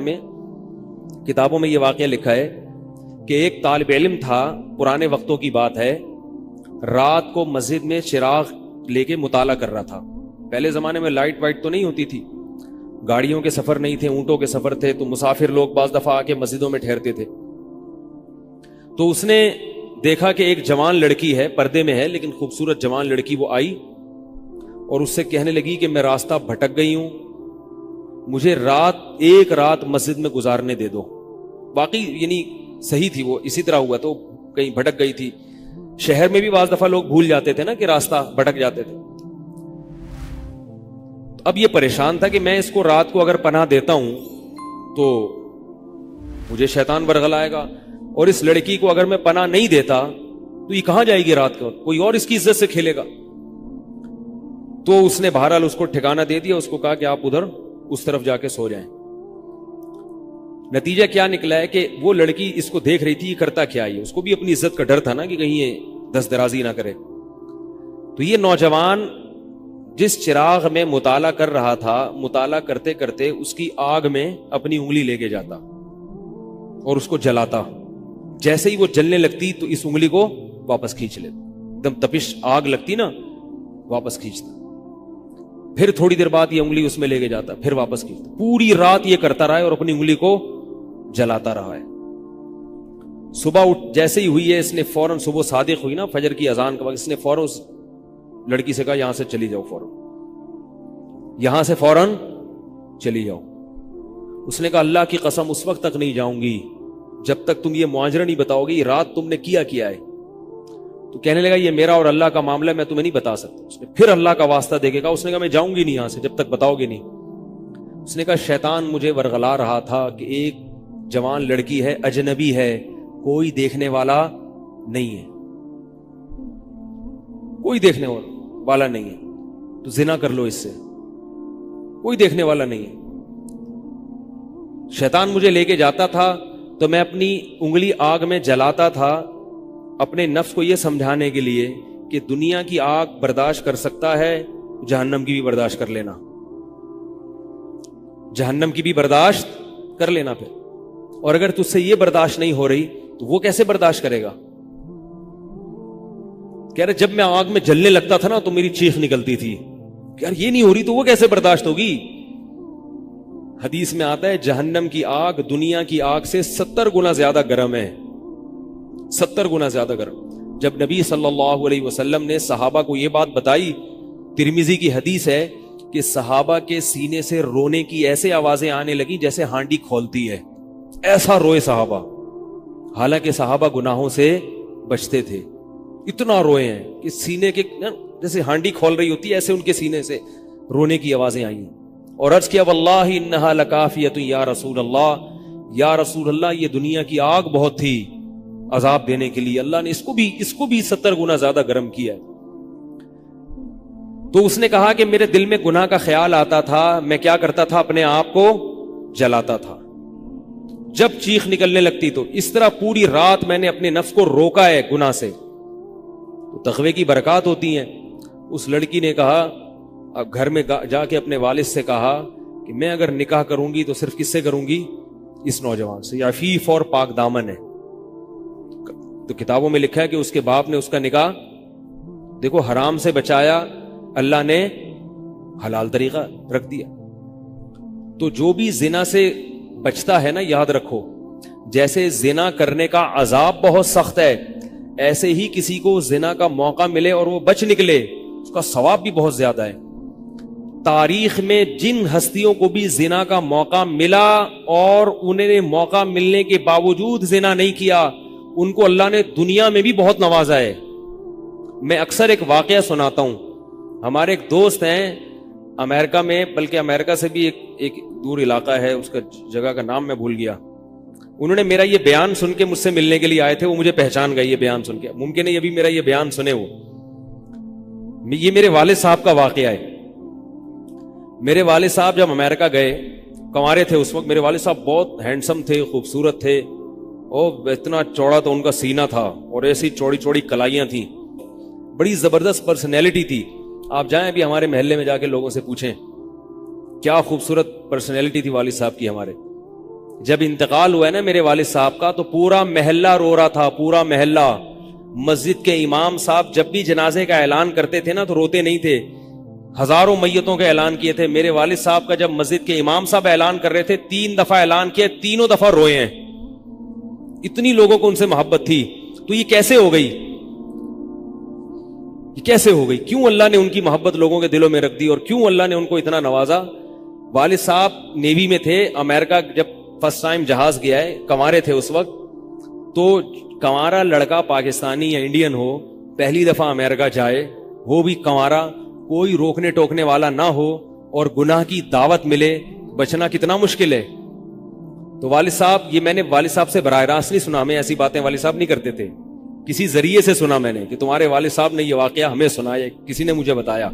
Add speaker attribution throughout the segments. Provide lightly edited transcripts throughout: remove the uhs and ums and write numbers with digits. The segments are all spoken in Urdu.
Speaker 1: میں کتابوں میں یہ واقعہ لکھا ہے کہ ایک طالب علم تھا، پرانے وقتوں کی بات ہے، رات کو مسجد میں چراغ لے کے مطالعہ کر رہا تھا. پہلے زمانے میں لائٹ وائٹ تو نہیں ہوتی تھی، گاڑیوں کے سفر نہیں تھے، اونٹوں کے سفر تھے، تو مسافر لوگ بعض دفعہ آ کے مسجدوں میں ٹھہرتے تھے. تو اس نے دیکھا کہ ایک جوان لڑکی ہے، پردے میں ہے لیکن خوبصورت جوان لڑکی، وہ آئی اور اس سے کہنے لگی کہ میں راستہ بھٹک گئی ہوں، مجھے ایک رات مسجد میں گزارنے دے دو. واقعی یعنی صحیح تھی، وہ اسی طرح ہوا، تو کہیں بھٹک گئی تھی. شہر میں بھی بعض دفعہ لوگ بھول جاتے تھے نا کہ راستہ بھٹک جاتے تھے. اب یہ پریشان تھا کہ میں اس کو رات کو اگر پناہ دیتا ہوں تو مجھے شیطان برگلائے گا، اور اس لڑکی کو اگر میں پناہ نہیں دیتا تو یہ کہاں جائے گی رات کو، کوئی اور اس کی عزت سے کھیلے گا. تو اس نے بہرحال اس کو ٹھکانہ دے دیا، اس کو کہا کہ آپ ادھر اس طرف جا کے سو جائیں. نتیجہ کیا نکلا ہے کہ وہ لڑکی اس کو دیکھ رہی تھی، یہ کرتا کیا ہے، اس کو بھی اپنی عزت کا ڈر تھا نا کہ کہیں یہ دست درازی نہ کرے. تو یہ نوجوان جس چراغ میں مطالعہ کر رہا تھا، مطالعہ کرتے کرتے اس کی آگ میں اپنی انگلی لے کے جاتا اور اس کو جلاتا. جیسے ہی وہ جلنے لگتی تو اس انگلی کو واپس کھینچ لیتا، ایک دم تپش آگ لگتی نا، واپس کھینچتا. پھر تھوڑی دیر بعد یہ انگلی اس میں لے کے جاتا، پھر واپس کھینچتا. پوری رات یہ کرتا رہا ہے اور اپنی انگلی کو جلاتا رہا ہے. صبح جیسے ہی ہوئی ہے، اس نے فوراً، صبح صادق ہوئی نا فجر کی اذان کا وقت، اس نے فوراً اس لڑکی سے کہا یہاں سے چلی جاؤ، فوراً یہاں سے فوراً چلی جاؤ. اس نے کہا اللہ کی قسم اس وقت تک نہیں جاؤں گی جب تک تم یہ معاجرہ نہیں بتاؤ گے، یہ رات تم نے کیا ہے. تو کہنے لگا یہ میرا اور اللہ کا معاملہ ہے، میں تمہیں نہیں بتا سکتا. اس نے پھر اللہ کا واسطہ دے کے کہا، اس نے کہا میں جاؤں گی نہیں یہاں سے جب تک بتاؤ گے نہیں. اس نے کہا شیطان مجھے ورغلا رہا تھا کہ ایک جوان لڑکی ہے، اجنبی ہے، کوئی دیکھنے والا نہیں ہے، کوئی دیکھنے والا نہیں ہے، تو زنا کر لو اس سے، کوئی دیکھنے والا نہیں ہے. شیطان مجھے لے کے جاتا تھا تو میں اپنی انگلی آگ میں جلاتا تھا، اپنے نفس کو یہ سمجھانے کے لیے کہ دنیا کی آگ برداشت کر سکتا ہے، جہنم کی بھی برداشت کر لینا، جہنم کی بھی برداشت کر لینا. پھر اور اگر تجھ سے یہ برداشت نہیں ہو رہی تو وہ کیسے برداشت کرے گا. کہہ رہے جب میں آگ میں جلنے لگتا تھا نا تو میری چیخ نکلتی تھی کہ یار یہ نہیں ہو رہی تو وہ کیسے برداشت ہوگی. حدیث میں آتا ہے جہنم کی آگ دنیا کی آگ سے 70 گنا زیادہ گرم ہے، 70 گنا زیادہ گرم. جب نبی صلی اللہ علیہ وسلم نے صحابہ کو یہ بات بتائی، ترمذی کی حدیث ہے کہ صحابہ کے سینے سے رونے کی ایسے آوازیں آنے لگی جیسے ہانڈی کھولتی ہے، ایسا روئے صحابہ. حالانکہ صحابہ گناہوں سے بچتے تھے، اتنا روئے ہیں کہ سینے کے جیسے ہانڈی کھول رہی ہوتی ہے ایسے ان کے سینے سے رونے کی آوازیں آئی ہیں. اور عرض کیا واللہ انہا لکافیۃ یا رسول اللہ، یا رسول اللہ یہ دنیا کی آگ بہت تھی عذاب دینے کے لیے، اللہ نے اس کو بھی 70 گنا زیادہ گرم کیا ہے. تو اس نے کہا کہ میرے دل میں گناہ کا خیال آتا تھا، میں کیا کرتا تھا، اپنے آپ کو جلاتا تھا جب چیخ نکلنے لگتی. تو اس طرح پوری رات میں نے اپنے نفس کو روکا ہے گناہ سے. تو تقوی کی برکات ہوتی ہیں. اس لڑکی نے کہا، اب گھر میں جا کے اپنے والد سے کہا کہ میں اگر نکاح کروں گی تو صرف کس سے کروں گی، اس نوجوان سے، عفیف اور پاک دامن ہے. تو کتابوں میں لکھا ہے کہ اس کے باپ نے اس کا نکاح دیکھو حرام سے بچایا، اللہ نے حلال طریقہ رکھ دیا. تو جو بھی زنا سے بچتا ہے نا، یاد رکھو جیسے زنا کرنے کا عذاب بہت سخت ہے، ایسے ہی کسی کو زنا کا موقع ملے اور وہ بچ نکلے اس کا ثواب بھی بہت زیادہ ہے. تاریخ میں جن ہستیوں کو بھی زنا کا موقع ملا اور انہیں موقع ملنے کے باوجود زنا نہیں کیا، ان کو اللہ نے دنیا میں بھی بہت نوازا ہے. میں اکثر ایک واقعہ سناتا ہوں. ہمارے ایک دوست ہیں امریکہ میں، بلکہ امریکہ سے بھی ایک دور علاقہ ہے، اس کا جگہ کا نام میں بھول گیا. انہوں نے میرا یہ بیان سن کے مجھ سے ملنے کے لیے آئے تھے، وہ مجھے پہچان گئے یہ بیان سن کے. ممکن ہے یہ بھی میرا یہ بیان سنے. یہ میرے والد صاحب کا واقعہ ہے. میرے والد صاحب جب امریکہ گئے، کنوارے تھے اس وقت، میرے والد صاحب بہت ہینڈسم تھے، خوبصورت تھے، اور اتنا چوڑا تو ان کا سینہ تھا اور ایسی چوڑی چوڑی کلائیاں تھیں، بڑی زبردست پرسنالٹی تھی. آپ جائیں ابھی ہمارے محلے میں جا کے لوگوں سے پوچھیں کیا خوبصورت پرسنالٹی تھی والد صاحب کی ہمارے. جب انتقال ہوا ہے نا میرے والد صاحب کا تو پورا محلہ رو رہا تھا, پورا محلہ. مسجد کے امام صاحب جب بھی جنازے کا اعلان کرتے تھے نا تو روتے نہیں تھے, ہزاروں میتوں کا اعلان کیے تھے. میرے والد صاحب کا جب مسجد کے امام صاحب اعلان کر رہے تھے 3 دفعہ اعلان کیا, تینوں دفعہ روئے ہیں. اتنی لوگوں کو ان سے محبت تھی. تو یہ کیسے ہو گئی, یہ کیسے ہو گئی؟ کیوں اللہ نے ان کی محبت لوگوں کے دلوں میں رکھ دی, اور کیوں اللہ نے ان کو اتنا نوازا؟ والد صاحب نیوی میں تھے, امریکہ جب فرسٹ ٹائم جہاز گیا ہے, کنوارے تھے اس وقت, تو کنوارا لڑکا پاکستانی یا انڈین ہو پہلی دفعہ امریکہ جائے, وہ بھی کنوارا, کوئی روکنے ٹوکنے والا نہ ہو اور گناہ کی دعوت ملے, بچنا کتنا مشکل ہے. تو والد صاحب, یہ میں نے والد صاحب سے براہ راست نہیں سنا, ہمیں ایسی باتیں والد صاحب نہیں کرتے تھے, کسی ذریعے سے سنا میں نے کہ تمہارے والد صاحب نے یہ واقعہ ہمیں سنایا, کسی نے مجھے بتایا.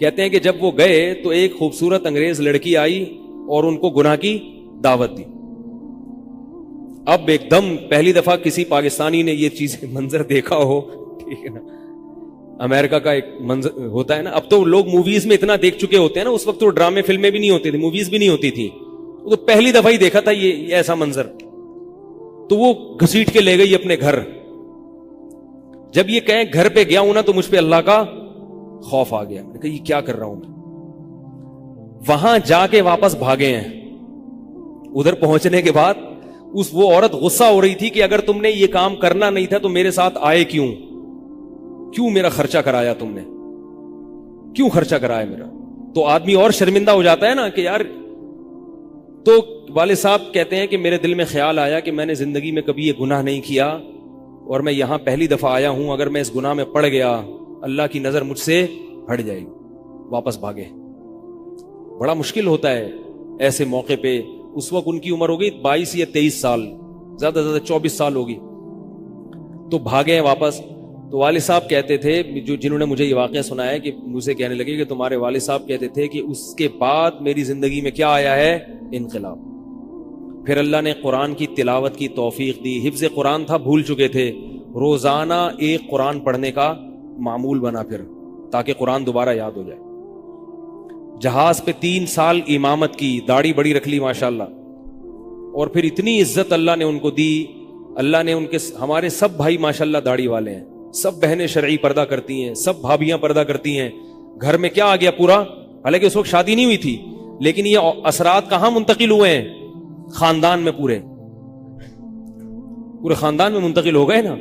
Speaker 1: کہتے ہیں کہ جب وہ گئے تو ایک خوبصورت انگریز لڑکی آئی اور ان کو گناہ کی دعوت دی. اب ایک دم پہلی دفعہ کسی پاکستانی نے یہ چیز منظر دیکھا ہو, ٹھیک ہے نا, امریکہ کا ایک منظر ہوتا ہے نا, اب تو لوگ موویز میں اتنا دیکھ چکے ہوتے ہیں نا, اس وقت تو ڈرامے فلمیں بھی نہیں ہوتی تھی, موویز بھی نہیں ہوتی تھی, تو پہلی دفعہ ہی دیکھا تھا یہ ایسا منظر. تو وہ گھسیٹ کے لے گئی اپنے گھر. جب یہ کہیں گھر پہ گیا ہوں نا تو مجھ پہ اللہ کا خوف آ گیا, میں نے کہا یہ کیا کر رہا ہوں میں. وہاں جا کے واپس بھاگے ہیں. ادھر پہنچنے کے بعد وہ عورت غصہ ہو رہی تھی کہ اگر تم نے یہ کام کرنا نہیں تھا تو میرے ساتھ آئے کیوں میرا خرچہ کرایا تم نے, کیوں خرچہ کرایا میرا. تو آدمی اور شرمندہ ہو جاتا ہے نا کہ یار. تو والد صاحب کہتے ہیں کہ میرے دل میں خیال آیا کہ میں نے زندگی میں کبھی یہ گناہ نہیں کیا اور میں یہاں پہلی دفعہ آیا ہوں, اگر میں اس گناہ میں پڑ گیا اللہ کی نظر مجھ سے ہٹ جائے گی. واپس بھاگے. بڑا مشکل ہوتا ہے ایسے موقع پہ. اس وقت ان کی عمر ہوگی 22 یا 23 سال, زیادہ سے زیادہ 24 سال ہوگی. تو بھاگے ہیں واپس. تو والد صاحب کہتے تھے, جنہوں نے مجھے یہ واقعہ سنایا, کہ مجھے کہنے لگے کہ تمہارے والد صاحب کہتے تھے کہ اس کے بعد میری زندگی میں کیا آیا ہے, انقلاب. پھر اللہ نے قرآن کی تلاوت کی توفیق دی. حفظ قرآن تھا, بھول چکے تھے. روزانہ ایک قرآن پڑھنے کا معمول بنا پھر, تاکہ قرآن دوبارہ یاد ہو جائے. جہاز پہ 3 سال امامت کی, داڑھی بڑی رکھ لی ماشاءاللہ, اور پھر اتنی عزت اللہ نے ان کو دی. اللہ نے ان کے, ہمارے سب بھائی ماشاءاللہ داڑھی والے ہیں, سب بہنیں شرعی پردہ کرتی ہیں, سب بھابیاں پردہ کرتی ہیں. گھر میں کیا آ گیا پورا, حالانکہ اس وقت شادی نہیں ہوئی تھی, لیکن یہ اثرات کہاں منتقل ہوئے ہیں, خاندان میں, پورے خاندان میں منتقل ہو گئے نا.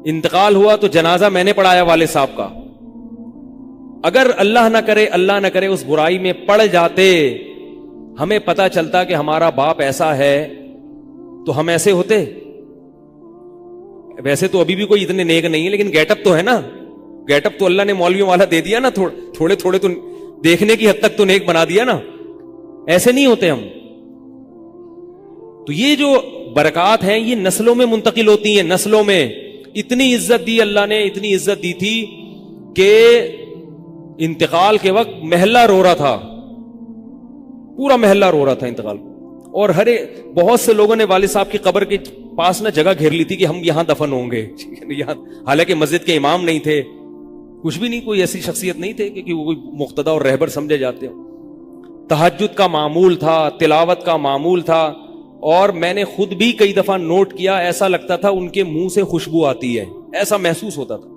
Speaker 1: انتقال ہوا تو جنازہ میں نے پڑھایا والد صاحب کا. اگر اللہ نہ کرے اس برائی میں پڑ جاتے, ہمیں پتا چلتا کہ ہمارا باپ ایسا ہے, تو ہم ایسے ہوتے. ویسے تو ابھی بھی کوئی اتنے نیک نہیں ہے, لیکن گیٹ اپ تو ہے نا, گیٹ اپ تو اللہ نے مولویوں والا دے دیا نا, تھوڑے تھوڑے تو دیکھنے کی حد تک تو نیک بنا دیا نا. ایسے نہیں ہوتے ہم. تو یہ جو برکات ہیں یہ نسلوں میں منتقل ہوتی ہیں, نسلوں میں. اتنی عزت دی اللہ نے, اتنی عزت دی تھی کہ انتقال کے وقت محلہ رو رہا تھا, پورا محلہ رو رہا تھا انتقال. اور بہت سے لوگوں نے والد صاحب کی قبر کے پاس نہ جگہ گھیر لی تھی کہ ہم یہاں دفن ہوں گے. حالانکہ مسجد کے امام نہیں تھے, کچھ بھی نہیں, کوئی ایسی شخصیت نہیں تھے کہ وہ کوئی مقتدا اور رہبر سمجھے جاتے ہو. تہجد کا معمول تھا, تلاوت کا معمول تھا. اور میں نے خود بھی کئی دفعہ نوٹ کیا, ایسا لگتا تھا ان کے منہ سے خوشبو آتی ہے, ایسا محسوس ہوتا تھا.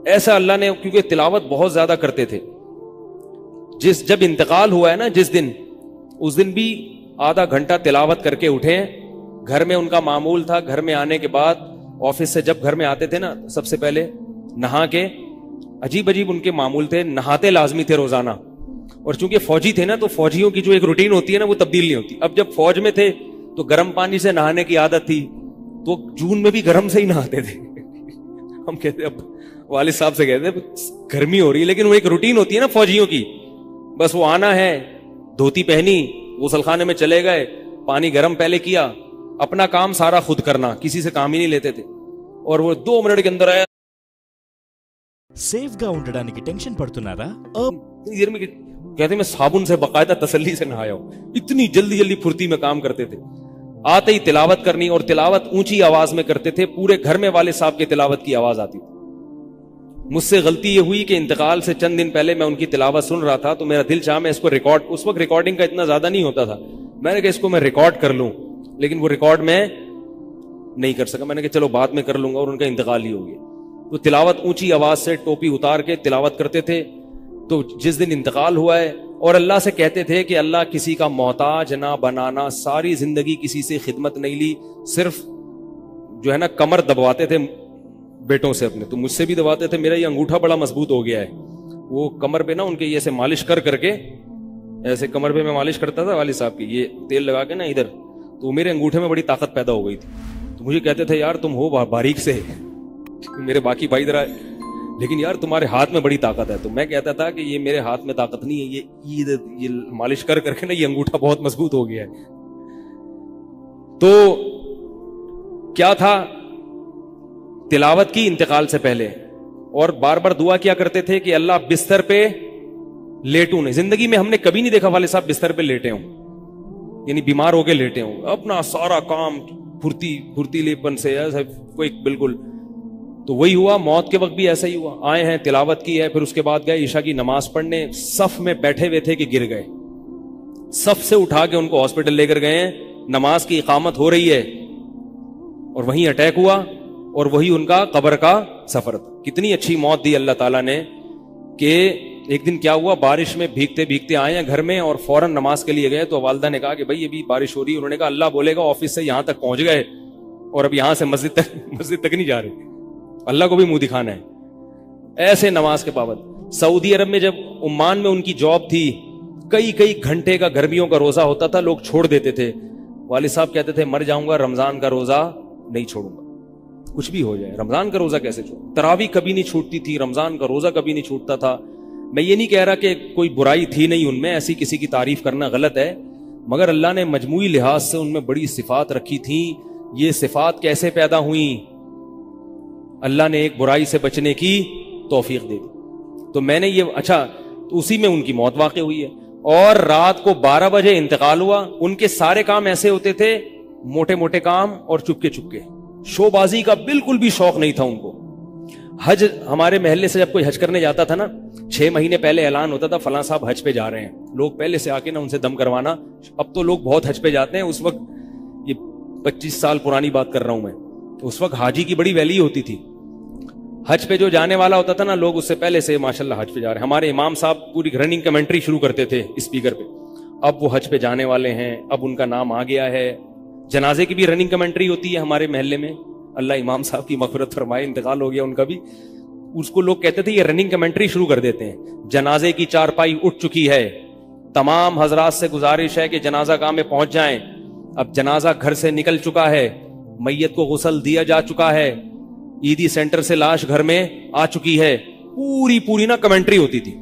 Speaker 1: ایسا اللہ نے, کیونکہ تلاوت بہت زیادہ کرتے تھے. جب انتقال ہوا ہے نا جس دن, اس دن بھی آدھا گھنٹہ تلاوت کر کے اٹھے. گھر میں ان کا معمول تھا, گھر میں آنے کے بعد آفس سے جب گھر میں آتے تھے نا, سب سے پہلے نہا کے, عجیب عجیب ان کے معمول تھے, نہاتے لازمی تھے روزانہ. اور چونکہ فوجی تھے نا, تو فوجیوں کی جو ایک روٹین ہوتی ہے نا وہ تبدیل نہیں ہوتی. اب جب فوج میں تھے تو گرم پانی سے نہانے کی عادت تھی, تو جون میں بھی گرم سے ہی نہاتے تھے. ہم کہتے, اب والد صاحب سے کہتے گرمی ہو رہی ہے, لیکن وہ ایک روٹین ہوتی ہے نا فوجیوں کی, بس وہ آنا ہے, دھوتی پہنی, غسل خانے میں چلے گئے, پانی گرم پہلے کیا, اپنا کام سارا خود کرنا, کسی سے کام ہی نہیں لیتے تھے. اور وہ 2 منٹ کے اندر آیا.
Speaker 2: సేఫ్ గా ఉండడానికి టెన్షన్ పడుతున్నారా?
Speaker 1: دیر میں کہتے میں صابن سے باقاعدہ تسلی سے نہایا ہوں. اتنی جلدی جلدی پھرتی میں کام کرتے تھے. آتے ہی تلاوت کرنی, اور تلاوت اونچی آواز میں کرتے تھے. پورے گھر میں والد صاحب کے تلاوت کی آواز آتی تھی. مجھ سے غلطی یہ ہوئی کہ انتقال سے چند دن پہلے میں ان کی تلاوت سن رہا تھا, تو میرا دل چاہا میں اس کو ریکارڈ, اس وقت ریکارڈنگ کا اتنا زیادہ نہیں ہوتا تھا, میں نے کہا اس کو میں ریکارڈ کر لوں, لیکن وہ ریکارڈ میں نہیں کر سکا. میں نے کہا چلو بعد میں کر لوں گا, اور ان کا انتقال ہی ہو گیا. وہ تلاوت اونچی آواز سے ٹوپی اتار کے تلاوت کرتے تھے. تو جس دن انتقال ہوا ہے, اور اللہ سے کہتے تھے کہ اللہ کسی کا محتاج نہ بنانا, ساری زندگی کسی سے خدمت نہیں لی, صرف جو ہے نا کمر دبواتے تھے بیٹوں سے اپنے. تو مجھ سے بھی دبواتے تھے, میرا یہ انگوٹھا بڑا مضبوط ہو گیا ہے. وہ کمر پہ نا ان کے یہ سے مالش کر کے, ایسے کمر پہ میں مالش کرتا تھا والد صاحب کی, یہ تیل لگا کے نا ادھر, تو میرے انگوٹھے میں بڑی طاقت پیدا ہو گئی تھی. تو مجھے کہتے تھے یار تم ہو باریک سے, میرے باقی بھائی ذرا, لیکن یار تمہارے ہاتھ میں بڑی طاقت ہے. تو میں کہتا تھا کہ یہ میرے ہاتھ میں طاقت نہیں ہے, یہ مالش کر کے نا یہ انگوٹھا بہت مضبوط ہو گیا ہے. تو کیا تھا, تلاوت کی انتقال سے پہلے, اور بار بار دعا کیا کرتے تھے کہ اللہ بستر پہ لیٹوں نہیں. زندگی میں ہم نے کبھی نہیں دیکھا والد صاحب بستر پہ لیٹے ہوں, یعنی بیمار ہو کے لیٹے ہوں, اپنا سارا کام پھرتیلے پن سے کوئی بالکل. تو وہی ہوا, موت کے وقت بھی ایسا ہی ہوا. آئے ہیں, تلاوت کی ہے, پھر اس کے بعد گئے عشاء کی نماز پڑھنے, صف میں بیٹھے ہوئے تھے کہ گر گئے. صف سے اٹھا کے ان کو ہاسپٹل لے کر گئے, نماز کی اقامت ہو رہی ہے, اور وہیں اٹیک ہوا, اور وہی ان کا قبر کا سفر تھا. کتنی اچھی موت دی اللہ تعالیٰ نے, کہ ایک دن کیا ہوا, بارش میں بھیگتے بھیگتے آئے ہیں گھر میں, اور فوراً نماز کے لیے گئے. تو والدہ نے کہا کہ بھائی ابھی بارش ہو رہی ہے. انہوں نے کہا اللہ بولے گا آفس سے یہاں تک پہنچ گئے, اور اب یہاں سے مسجد تک نہیں جا رہے, اللہ کو بھی منہ دکھانا ہے. ایسے نماز کے پابند. سعودی عرب میں جب عمان میں ان کی جاب تھی, کئی گھنٹے کا گرمیوں کا روزہ ہوتا تھا, لوگ چھوڑ دیتے تھے. والد صاحب کہتے تھے مر جاؤں گا, رمضان کا روزہ نہیں چھوڑوں گا, کچھ بھی ہو جائے رمضان کا روزہ کیسے چھوڑوں. تراویح کبھی نہیں چھوٹتی تھی, رمضان کا روزہ کبھی نہیں چھوٹتا تھا. میں یہ نہیں کہہ رہا کہ کوئی برائی تھی نہیں ان میں, ایسی کسی کی تعریف کرنا غلط ہے, مگر اللہ نے مجموعی لحاظ سے ان میں بڑی صفات رکھی تھیں. یہ صفات کیسے پیدا ہوئیں؟ اللہ نے ایک برائی سے بچنے کی توفیق دے دی. تو میں نے یہ اچھا, تو اسی میں ان کی موت واقع ہوئی ہے, اور رات کو 12 بجے انتقال ہوا. ان کے سارے کام ایسے ہوتے تھے, موٹے موٹے کام اور چپکے چپکے. شو بازی کا بالکل بھی شوق نہیں تھا ان کو. حج, ہمارے محلے سے جب کوئی حج کرنے جاتا تھا نا, 6 مہینے پہلے اعلان ہوتا تھا فلاں صاحب حج پہ جا رہے ہیں. لوگ پہلے سے آ کے نا ان سے دم کروانا. اب تو لوگ بہت حج پہ جاتے ہیں, اس وقت یہ 25 سال پرانی بات کر رہا ہوں میں, تو اس وقت حاجی کی بڑی ویلیو ہوتی تھی. حج پہ جو جانے والا ہوتا تھا نا, لوگ اس سے پہلے سے ماشاءاللہ حج پہ جا رہے ہیں. ہمارے امام صاحب پوری رننگ کمنٹری شروع کرتے تھے اسپیکر پہ, اب وہ حج پہ جانے والے ہیں, اب ان کا نام آ گیا ہے. جنازے کی بھی رننگ کمنٹری ہوتی ہے ہمارے محلے میں, اللہ امام صاحب کی مغفرت فرمائے, انتقال ہو گیا ان کا بھی. اس کو لوگ کہتے تھے یہ رننگ کمنٹری شروع کر دیتے ہیں. جنازے کی چارپائی اٹھ چکی ہے, تمام حضرات سے گزارش ہے کہ جنازہ گاہ میں پہنچ جائیں. اب جنازہ گھر سے نکل چکا ہے, میت کو غسل دیا جا چکا ہے, عیدی سینٹر سے لاش گھر میں آ چکی ہے. پوری نا کمنٹری ہوتی تھی.